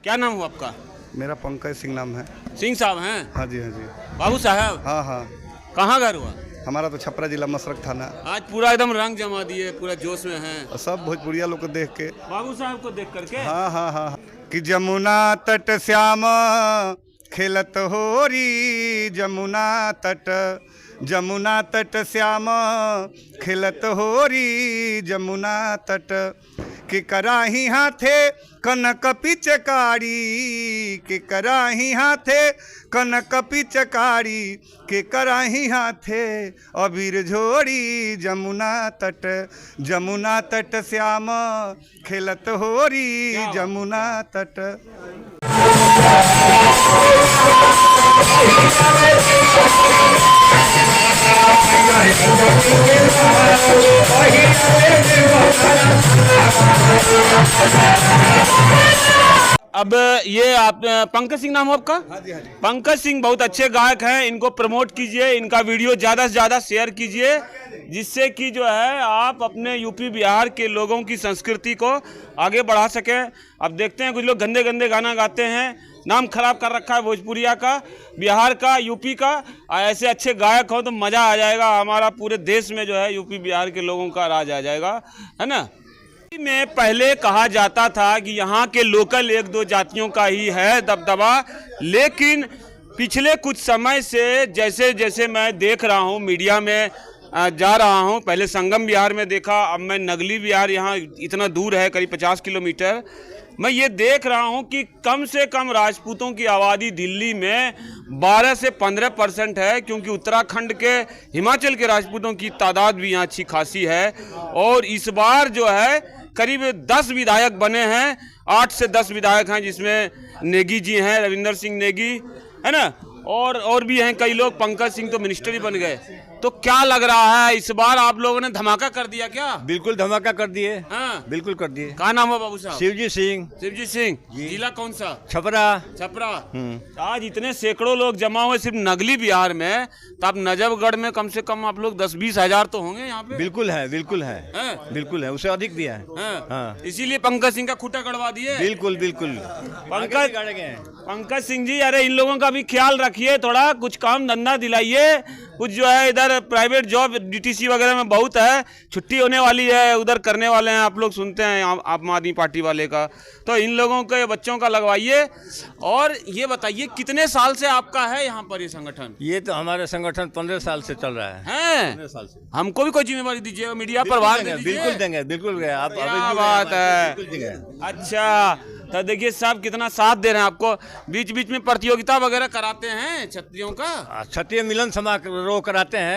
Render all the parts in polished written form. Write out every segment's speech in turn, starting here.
क्या नाम हुआ आपका? मेरा पंकज सिंह नाम है। सिंह साहब हैं? हाँ जी, हाँ जी। बाबू साहब, हाँ हाँ, कहाँ घर हुआ? हमारा तो छपरा जिला मसरक थाना। आज पूरा एकदम रंग जमा दिए, पूरा जोश में हैं। और सब भोजपुरिया लोग को देख के। बाबू साहब को देख करके। हाँ हाँ हाँ हाँ। कि जमुना तट श्याम खेलत होरी, जमुना तट श्याम खेलत होरी, जमुना तट कि कराही हाथे कनक पिचकारी, कि कराही हाथे कनक पिचकारी, कि कराही हाथे अबीर झोड़ी, जमुना तट श्याम खेलत होरी, जमुना तट। अब ये आप पंकज सिंह नाम हो आपका? हाँ जी, हाँ जी। पंकज सिंह बहुत अच्छे गायक हैं, इनको प्रमोट कीजिए, इनका वीडियो ज़्यादा से ज़्यादा शेयर कीजिए, जिससे कि जो है आप अपने यूपी बिहार के लोगों की संस्कृति को आगे बढ़ा सकें। अब देखते हैं कुछ लोग गंदे गंदे गाना गाते हैं, नाम खराब कर रखा है भोजपुरिया का, बिहार का, यूपी का। ऐसे अच्छे गायक हो तो मज़ा आ जाएगा, हमारा पूरे देश में जो है यूपी बिहार के लोगों का राज आ जाएगा, है ना। में पहले कहा जाता था कि यहाँ के लोकल एक दो जातियों का ही है दबदबा, लेकिन पिछले कुछ समय से जैसे जैसे मैं देख रहा हूँ, मीडिया में जा रहा हूँ, पहले संगम बिहार में देखा, अब मैं नगली बिहार, यहाँ इतना दूर है करीब 50 किलोमीटर, मैं ये देख रहा हूँ कि कम से कम राजपूतों की आबादी दिल्ली में 12 से 15% है, क्योंकि उत्तराखंड के, हिमाचल के राजपूतों की तादाद भी यहाँ अच्छी खासी है। और इस बार जो है करीब 10 विधायक बने हैं, 8 से 10 विधायक हैं, जिसमें नेगी जी हैं, रविंदर सिंह नेगी, है ना, और भी हैं कई लोग, पंकज सिंह तो मिनिस्टर ही बन गए। तो क्या लग रहा है इस बार आप लोगों ने धमाका कर दिया क्या? बिल्कुल धमाका कर दिए। हाँ, बिल्कुल कर दिए। क्या नाम है बाबू साहब? शिवजी सिंह। शिवजी सिंह। जिला कौन सा? छपरा। छपरा। आज इतने सैकड़ों लोग जमा हुए सिर्फ नगली बिहार में, तो आप नजफगढ़ में कम से कम आप लोग 10-20 हजार तो होंगे यहाँ पे। बिल्कुल है, बिल्कुल है, बिल्कुल है, उससे अधिक भी है। हाँ। इसीलिए पंकज सिंह का खूंटा गड़वा दिए। बिल्कुल बिल्कुल। पंकज सिंह जी, अरे इन लोगों का भी ख्याल रखिए, थोड़ा कुछ काम धंधा दिलाइए, कुछ जो है इधर प्राइवेट जॉब डीटीसी वगैरह में बहुत है, छुट्टी होने वाली है, उधर करने वाले हैं, आप लोग सुनते हैं आम आदमी पार्टी वाले का, तो इन लोगों के बच्चों का लगवाइए। और ये बताइए कितने साल से आपका है यहाँ पर ये संगठन? ये तो हमारे संगठन 15 साल से चल रहा है। 15 साल से। हमको भी कोई जिम्मेवारी दीजिए, मीडिया पर बात दीजिए। बिल्कुल देंगे, बिल्कुल। आप क्या बात है। अच्छा, तो देखिए साहब कितना साथ दे रहे हैं आपको। बीच बीच में प्रतियोगिता वगैरह कराते हैं छत्रियों का? क्षत्रिय मिलन समारोह कराते हैं।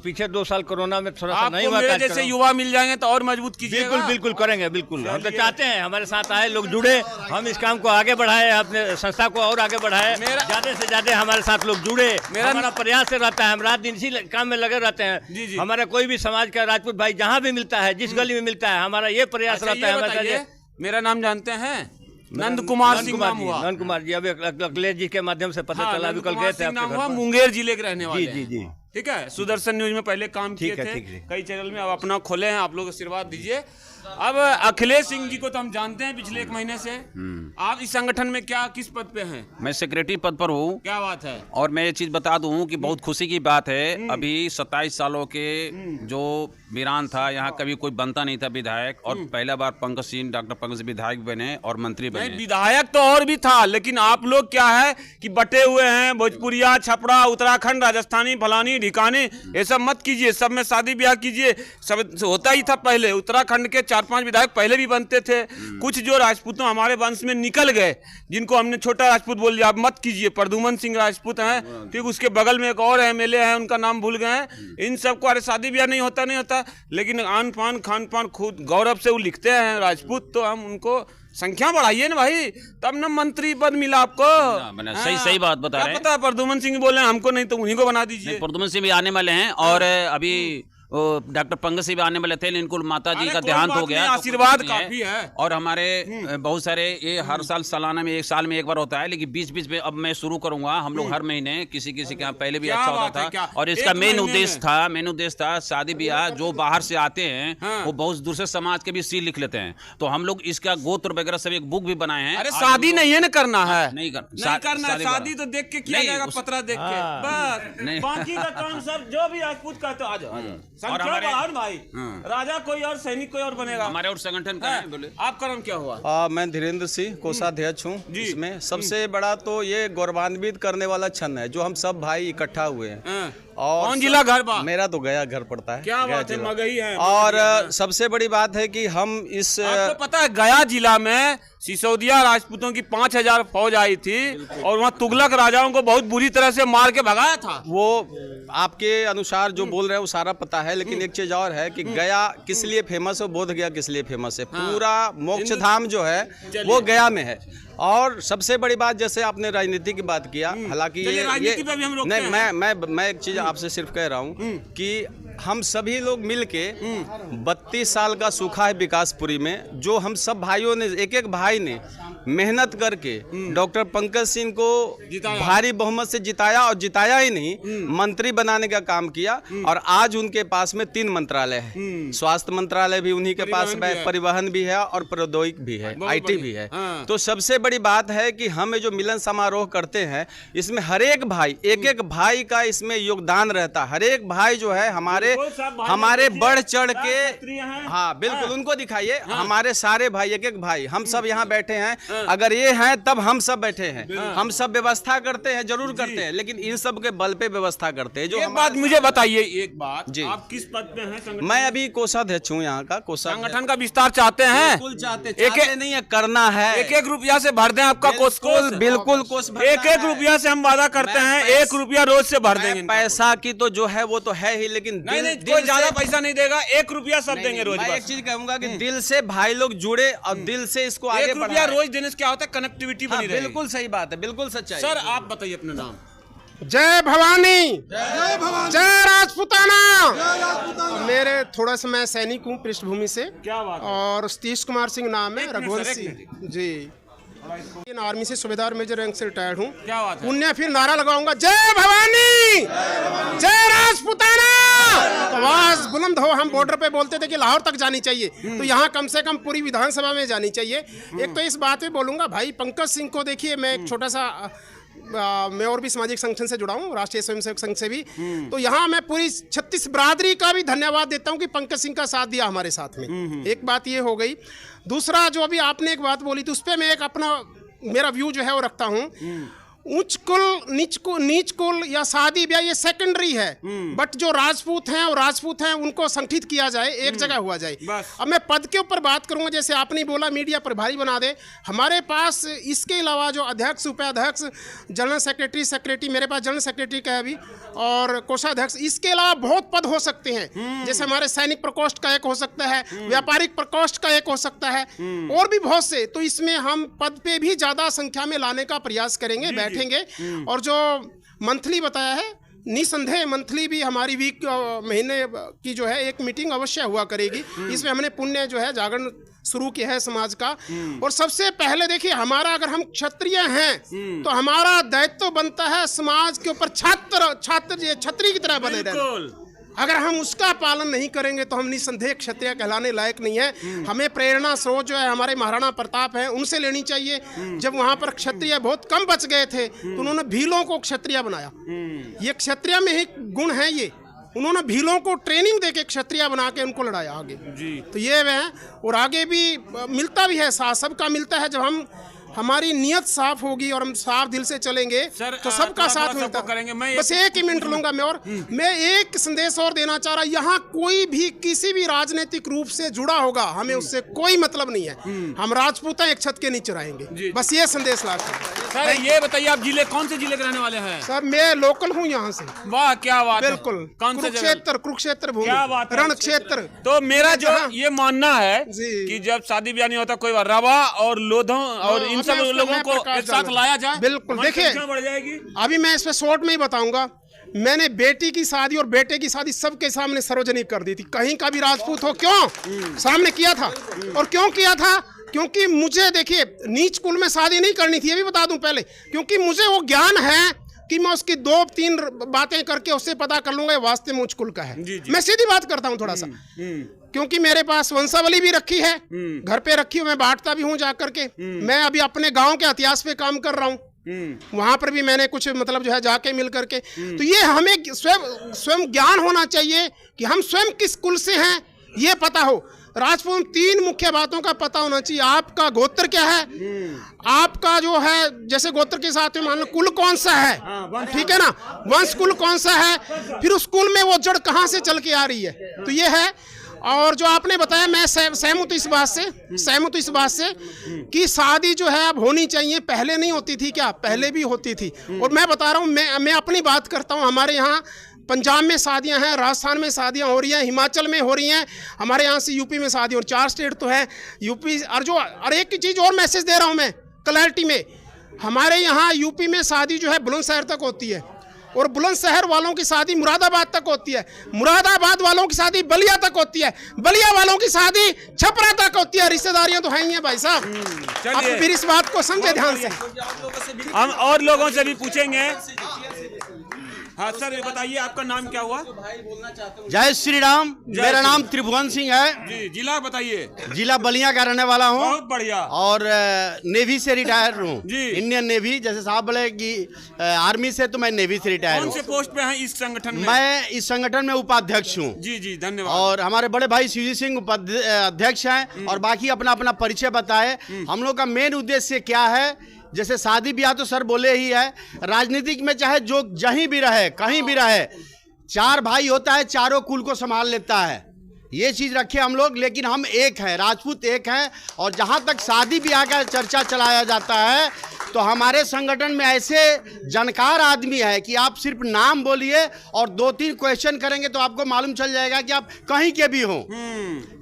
पीछे 2 साल कोरोना में थोड़ा सा नहीं हुआ। जैसे युवा मिल जाएंगे तो और मजबूत कीजिए। बिल्कुल बिल्कुल करेंगे, बिल्कुल। हम तो चाहते हैं हमारे साथ आए लोग, जुड़े, हम इस काम को आगे बढ़ाए, अपने संस्था को और आगे बढ़ाए, ज्यादा से ज्यादा हमारे साथ लोग जुड़े। हमारा प्रयास रहता है, हम रात दिन इसी काम में लगे रहते हैं। हमारा कोई भी समाज का राजपूत भाई जहाँ भी मिलता है, जिस गली में मिलता है, हमारा ये प्रयास रहता है। मेरा नाम जानते हैं? नंद कुमार सिंह नाम हुआ। नंद कुमार जी, अभी अखिलेश जी के माध्यम से पता चला, अभी कल गए थे आपके घर पर। मुंगेर जिले के रहने वाले। जी जी। ठीक है, सुदर्शन न्यूज में पहले काम किए थे, कई चैनल में, अब अपना खोले हैं, आप लोग आशीर्वाद दीजिए। अब अखिलेश सिंह जी को तो हम जानते हैं पिछले 1 महीने से। आप इस संगठन में क्या, किस पद पे हैं? मैं सेक्रेटरी पद पर हूँ। क्या बात है। और मैं ये चीज बता दूं कि बहुत खुशी की बात है, अभी 27 सालों के जो वीरान था, यहाँ कभी कोई बनता नहीं था विधायक, और पहला बार पंकज सिंह, डॉक्टर पंकज सिंह विधायक बने और मंत्री बने। विधायक तो और भी था, लेकिन आप लोग क्या है कि बटे हुए हैं, भोजपुरिया, छपरा, उत्तराखंड, राजस्थानी, फलानी ढिकानी, ये सब मत कीजिए, सब में शादी ब्याह कीजिए। सब होता ही था पहले, उत्तराखंड के 4-5 विधायक पहले भी बनते थे। कुछ जो राजपूतों हमारे वंश में निकल गए, जिनको हमने छोटा राजपूत बोल दिया, आप मत कीजिए। प्रदुमन सिंह राजपूत हैं, ठीक, उसके बगल में एक और एमएलए हैं, उनका नाम भूल गए हैं। इन सबको अरे शादी ब्याह नहीं होता, लेकिन आन पान खान पान खुद गौरव से वो लिखते हैं राजपूत, तो हम उनको संख्या बढ़ाइए ना भाई, तब ना मंत्री पद मिला आपको। सही बात बता रहे हैं। पता प्रदुमन सिंह बोले हमको, नहीं तो उन्हीं को बना दीजिए। प्रदुमन सिंह भी आने वाले हैं, और अभी डॉक्टर पंकज सिंह भी आने वाले थे, लेकिन इनको माता जी अरे का कोई देहांत बात हो गया। नहीं, तो आशीर्वाद कुछ नहीं काफी है। और हमारे बहुत सारे ये हर साल सालाना में, एक साल में एक बार होता है, लेकिन बीच बीच में अब मैं शुरू करूंगा, हम लोग हर महीने किसी किसी के यहाँ पहले भी क्या अच्छा बात है, होता क्या? था। और इसका एक मेन महीने उद्देश्य था शादी ब्याह जो बाहर से आते हैं हाँ। वो बहुत दूर से समाज के भी सील लिख लेते हैं, तो हम लोग इसका गोत्र वगैरह सब एक बुक भी बनाए हैं। अरे आज शादी हम लोग- नहीं है ना करना है, नहीं नहीं करना है, शादी तो देख के किया नहीं, जाएगा, उस- पतरा देख के बस। नहीं। बाकी का काम सब जो भी राजपूत कहते हो, आ जाओ संख्या हमारे- बढ़ाओ ना भाई, हाँ। राजा कोई और सैनिक कोई और बनेगा। हमारे और संगठन का है, बोले। आपका नाम क्या हुआ? मैं धीरेन्द्र सिंह कोषाध्यक्ष हूँ। जी। इसमें सबसे बड़ा तो ये गौरवान्वित करने वाला क्षण है जो हम सब भाई इकट्ठा हुए हैं। हाँ। और कौन जिला घर बा? मेरा तो गया घर पड़ता है। क्या गया बात है, जिला। मगही है। और सबसे बड़ी बात है कि हम इस आपको पता है गया जिला में सिसोदिया राजपूतों की 5000 फौज आई थी और वहाँ तुगलक राजाओं को बहुत बुरी तरह से मार के भगाया था। वो आपके अनुसार जो बोल रहे हैं वो सारा पता है, लेकिन एक चीज और है कि गया किस लिए फेमस है, बोध गया किस लिए फेमस है। पूरा मोक्ष धाम जो है वो गया में है। और सबसे बड़ी बात, जैसे आपने राजनीति की बात किया, हालांकि चलिए, राजनीति पे भी हम रोकते नहीं, मैं एक चीज आपसे सिर्फ कह रहा हूँ कि हम सभी लोग मिलके 32 साल का सूखा है विकासपुरी में, जो हम सब भाइयों ने, एक एक भाई ने मेहनत करके डॉक्टर पंकज सिंह को भारी बहुमत से जिताया, और जिताया ही नहीं, मंत्री बनाने का काम किया। और आज उनके पास में 3 मंत्रालय है। स्वास्थ्य मंत्रालय भी उन्हीं के पास है, परिवहन भी है और प्रौद्योगिक भी है, IT भी है। तो सबसे बड़ी बात है कि हम जो मिलन समारोह करते हैं, इसमें हर एक भाई, एक एक भाई का इसमें योगदान रहता है। हर एक भाई जो है हमारे बढ़ चढ़ के, हाँ बिल्कुल, उनको दिखाइए। हमारे सारे भाई, एक एक भाई, हम सब यहाँ बैठे हैं। अगर ये हैं तब हम सब बैठे हैं। हम सब व्यवस्था करते हैं, जरूर करते हैं, लेकिन इन सब के बल पे व्यवस्था करते हैं। जो एक बात मुझे बताइए, एक बात जी। आप किस पद पे हैं संगठन? मैं अभी कोषाध्यक्ष हूँ यहाँ का। संगठन का विस्तार चाहते हैं? बिल्कुल चाहते नहीं है, करना है। एक रुपया से भर दें आपका कोष? बिल्कुल कोष भरना एक है। रुपया से हम वादा करते हैं, 1 रुपया रोज से भर देंगे। पैसा की तो जो है वो तो है ही, लेकिन नहीं, कोई ज्यादा पैसा नहीं देगा, 1 रुपया सब देंगे रोज। मैं एक चीज कहूंगा कि दिल से भाई लोग जुड़े और दिल से इसको आगे 1 रुपया बढ़ाएं। रोज देने से क्या होता है, कनेक्टिविटी बनी रहेगी। बिल्कुल सही बात है, बिल्कुल सच्चाई। सर आप बताइए अपना नाम। जय भवानी, जय राजपूताना। मेरे थोड़ा सा, मैं सैनिक हूँ पृष्ठभूमि से। क्या बात है? और सतीश कुमार सिंह नाम है, एक मिनट रघुवंश सर, एक सिंह जी। इन आर्मी से सुबेदार मेजर रैंक से रिटायर्ड हूँ। क्या बात है? पुण्य फिर नारा लगाऊंगा, जय भवानी, जय राजपूताना। आवाज बुलंद हो। हम बॉर्डर पे बोलते थे कि लाहौर तक जानी चाहिए, तो यहाँ कम से कम पूरी विधानसभा में जानी चाहिए। एक तो इस बात पे बोलूंगा, भाई पंकज सिंह को देखिए, मैं एक छोटा सा मैं और भी सामाजिक संगठन से जुड़ा हूँ, राष्ट्रीय स्वयंसेवक संघ से भी। तो यहाँ मैं पूरी 36 बिरादरी का भी धन्यवाद देता हूँ कि पंकज सिंह का साथ दिया हमारे साथ में। एक बात ये हो गई। दूसरा, जो अभी आपने एक बात बोली थी, उस पर मैं एक अपना मेरा व्यू जो है वो रखता हूँ। उच्च कुल, नीच कुल या शादी ब्याह ये सेकेंडरी है, बट जो राजपूत हैं और राजपूत हैं उनको संगठित किया जाए, एक जगह हुआ जाए। अब मैं पद के ऊपर बात करूंगा, जैसे आपने बोला मीडिया प्रभारी बना दे। हमारे पास इसके अलावा जो अध्यक्ष, उपाध्यक्ष, जनरल सेक्रेटरी, मेरे पास जनरल सेक्रेटरी का है अभी, और कोषाध्यक्ष, इसके अलावा बहुत पद हो सकते हैं। जैसे हमारे सैनिक प्रकोष्ठ का एक हो सकता है, व्यापारिक प्रकोष्ठ का एक हो सकता है, और भी बहुत से। तो इसमें हम पद पे भी ज्यादा संख्या में लाने का प्रयास करेंगे, बैठेंगे। और जो मंथली बताया है, निसंदेह मंथली भी हमारी वीक महीने की जो है एक मीटिंग अवश्य हुआ करेगी। इसमें हमने पुण्य जो है जागरण शुरू किया है समाज का। और सबसे पहले देखिए, हमारा, अगर हम क्षत्रिय हैं तो हमारा दायित्व बनता है समाज के ऊपर छत्री की तरह बने रहना। अगर हम उसका पालन नहीं करेंगे तो हम निसंदेह क्षत्रिय कहलाने लायक नहीं है। हमें प्रेरणा स्रोत जो है हमारे महाराणा प्रताप हैं, उनसे लेनी चाहिए। जब वहां पर क्षत्रिय बहुत कम बच गए थे तो उन्होंने भीलों को क्षत्रिय बनाया। ये क्षत्रिय में ही गुण है ये। उन्होंने भीलों को ट्रेनिंग देके क्षत्रिय बना के उनको लड़ाया आगे जी। तो ये वह, और आगे भी मिलता भी है साथ, सबका मिलता है। जब हमारी नियत साफ होगी और हम साफ दिल से चलेंगे तो सबका साथ मिलता करेंगे। मैं बस 1 ही मिनट लूंगा मैं, और मैं एक संदेश और देना चाह रहा। यहाँ कोई भी किसी भी राजनीतिक रूप से जुड़ा होगा, हमें उससे कोई मतलब नहीं है। हम राजपूत एक छत के नीचे रहेंगे, बस ये संदेश ला सर। ये बताइए, आप जिले, कौन से जिले के रहने वाले हैं? सर मैं लोकल हूँ यहाँ से। वाह, क्या बात है। बिल्कुल, कौन से कुरुक्षेत्र भूमि, क्या बात है, रण क्षेत्र। तो मेरा जो ये मानना है कि जब शादी ब्याह नहीं होता, कोई रवा और लोधों और इन सब लोगों को एक साथ लाया जाए, बिल्कुल। देखिए, बढ़ जाएगी। अभी मैं इस पे शॉर्ट में ही बताऊंगा। मैंने बेटी की शादी और बेटे की शादी सबके सामने सार्वजनिक कर दी थी। कहीं का भी राजपूत हो, क्यों सामने किया था। और क्यों किया था? क्योंकि मुझे देखिए नीच कुल में शादी नहीं करनी थी, ये भी बता दूं पहले, क्योंकि मुझे वो ज्ञान है कि मैं उसकी 2-3 बातें करके उससे पता कर लूंगा वास्ते में उच्च कुल का है। मैं सीधी बात करता हूं थोड़ा सा, क्योंकि मेरे पास वंशावली भी रखी है, घर पे रखी हूं, मैं बांटता भी हूं जाकर के। मैं अभी अपने गांव के इतिहास पे काम कर रहा हूं, वहां पर भी मैंने कुछ मतलब जो है जाके मिल करके। तो ये हमें स्वयं ज्ञान होना चाहिए कि हम स्वयं किस कुल से हैं, ये पता हो। राजपूत में 3 मुख्य बातों का पता होना चाहिए। आपका गोत्र क्या है, आपका जो है जैसे गोत्र के साथ में मान लो कुल कौन सा है, ठीक है ना, वंश कुल कौन सा है, फिर उस कुल में वो जड़ कहाँ से चल के आ रही है। तो ये है। और जो आपने बताया, मैं सहमत इस बात से कि शादी जो है अब होनी चाहिए। पहले नहीं होती थी क्या? पहले भी होती थी। और मैं बता रहा हूँ, मैं अपनी बात करता हूँ, हमारे यहाँ पंजाब में शादियां हैं, राजस्थान में शादियां हो रही हैं, हिमाचल में हो रही हैं, हमारे यहाँ से यूपी में शादी, और 4 स्टेट तो है यूपी। और एक चीज़ और मैसेज दे रहा हूँ मैं क्लैरिटी में, हमारे यहाँ यूपी में शादी जो है बुलंदशहर तक होती है, और बुलंदशहर वालों की शादी मुरादाबाद तक होती है, मुरादाबाद वालों की शादी बलिया तक होती है, बलिया वालों की शादी छपरा तक होती है। रिश्तेदारियां तो हैं ही हैं भाई साहब। आप फिर इस बात को समझे ध्यान से। हम और लोगों से भी पूछेंगे। हाँ सर, ये बताइए आपका नाम क्या हुआ? जय श्री राम। मेरा नाम त्रिभुवन सिंह है जी। जिला बताइए। जिला बलिया का रहने वाला हूँ। बहुत बढ़िया। और नेवी से रिटायर हूँ जी। Indian navy. जैसे साहब बोले कि आर्मी से, तो मैं नेवी से रिटायर हूँ। कौन से पोस्ट पे हैं इस संगठन में? मैं इस संगठन में उपाध्यक्ष हूँ। जी जी, धन्यवाद। और हमारे बड़े भाई शिवजी सिंह अध्यक्ष हैं। और बाकी अपना अपना परिचय बताए। हम लोग का मेन उद्देश्य क्या है, जैसे शादी ब्याह तो सर बोले ही है, राजनीतिक में चाहे जो जहीं भी रहे, कहीं भी रहे, 4 भाई होता है, चारों कुल को संभाल लेता है, ये चीज़ रखे हम लोग। लेकिन हम एक हैं, राजपूत एक हैं। और जहाँ तक शादी ब्याह का चर्चा चलाया जाता है, तो हमारे संगठन में ऐसे जानकार आदमी है कि आप सिर्फ नाम बोलिए और 2-3 क्वेश्चन करेंगे तो आपको मालूम चल जाएगा कि आप कहीं के भी हों।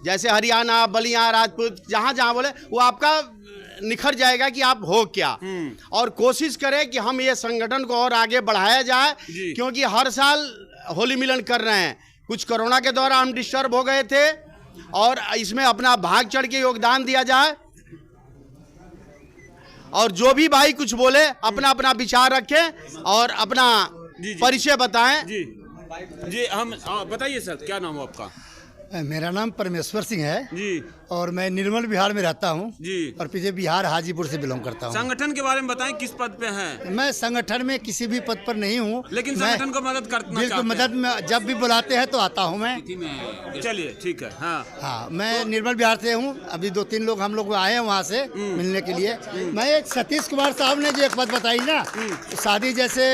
जैसे हरियाणा, बलिया, राजपूत, जहाँ जहाँ बोले वो आपका निखर जाएगा कि आप हो क्या। और कोशिश करें कि हम ये संगठन को और आगे बढ़ाया जाए, क्योंकि हर साल होली मिलन कर रहे हैं। कुछ कोरोना के दौरान हम डिस्टर्ब हो गए थे, और इसमें अपना भाग चढ़ के योगदान दिया जाए। और जो भी भाई कुछ बोले, अपना अपना विचार रखें और अपना परिचय बताएं। जी हम बताइए सर, क्या नाम हो आपका? मेरा नाम परमेश्वर सिंह है जी। और मैं निर्मल बिहार में रहता हूँ जी। और पीछे बिहार हाजीपुर से बिलोंग करता हूँ। संगठन के बारे में बताएं, किस पद पे हैं? मैं संगठन में किसी भी पद पर नहीं हूँ, लेकिन संगठन को मदद करना बिल्कुल चाहते मदद में जब भी बुलाते हैं तो आता हूँ मैं। चलिए ठीक है। हाँ, मैं निर्मल बिहार से हूँ। अभी 2-3 लोग हम लोग आए हैं वहाँ से मिलने के लिए। मैं एक सतीश कुमार साहब ने जो एक पद बताई ना, शादी जैसे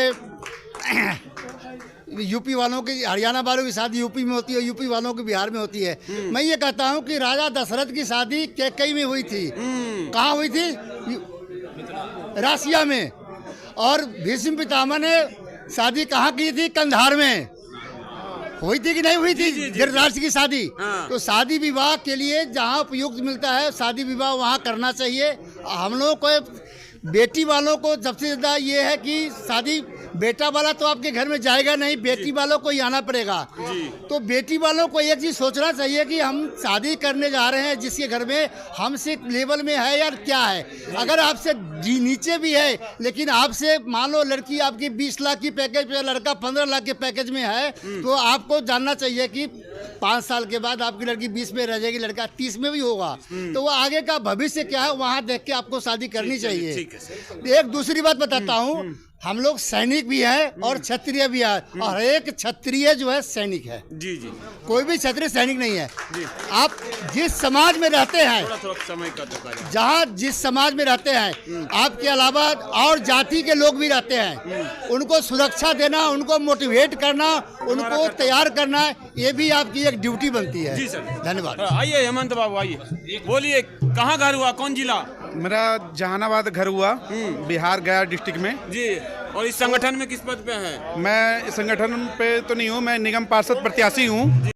यूपी वालों की, हरियाणा वालों की शादी यूपी में होती है, यूपी वालों की बिहार में होती है। मैं ये कहता हूँ कि राजा दशरथ की शादी कैकई में हुई थी। कहाँ हुई थी? रासिया में। और भीष्म पितामह ने शादी कहाँ की थी? कंधार में। हुई थी कि नहीं हुई थी धृतराष्ट्र की शादी? तो शादी विवाह के लिए जहाँ उपयुक्त मिलता है शादी विवाह वहाँ करना चाहिए। हम लोग को, बेटी वालों को सबसे ज़्यादा ये है कि शादी, बेटा वाला तो आपके घर में जाएगा नहीं, बेटी वालों को ही आना पड़ेगा। तो बेटी वालों को एक चीज़ सोचना चाहिए कि हम शादी करने जा रहे हैं जिसके घर में हमसे लेवल में है या क्या है। अगर आपसे नीचे भी है, लेकिन आपसे मान लो लड़की आपकी 20 लाख की पैकेज पे, लड़का 15 लाख के पैकेज में है, तो आपको जानना चाहिए कि 5 साल के बाद आपकी लड़की 20 में रह जाएगी, लड़का 30 में भी होगा। तो वो आगे का भविष्य क्या है, वहाँ देख के आपको शादी करनी चाहिए। एक दूसरी बात बताता हूँ, हम लोग सैनिक भी हैं और क्षत्रिय भी हैं, और एक क्षत्रिय जो है सैनिक है। जी जी। कोई भी क्षत्रिय सैनिक नहीं है। आप जिस समाज में रहते हैं, थोड़ा समय का तो जहाँ जिस समाज में रहते हैं, आपके अलावा और जाति के लोग भी रहते हैं, उनको सुरक्षा देना, उनको मोटिवेट करना, उनको तैयार करना, ये भी आपकी एक ड्यूटी बनती है। जी सर, धन्यवाद। आइए हेमंत बाबू, आइए, बोलिए कहाँ घर हुआ, कौन जिला? मेरा जहानाबाद घर हुआ, बिहार गया डिस्ट्रिक्ट में जी। और इस संगठन में किस पद पे हैं? मैं इस संगठन पे तो नहीं हूँ, मैं निगम पार्षद प्रत्याशी हूँ।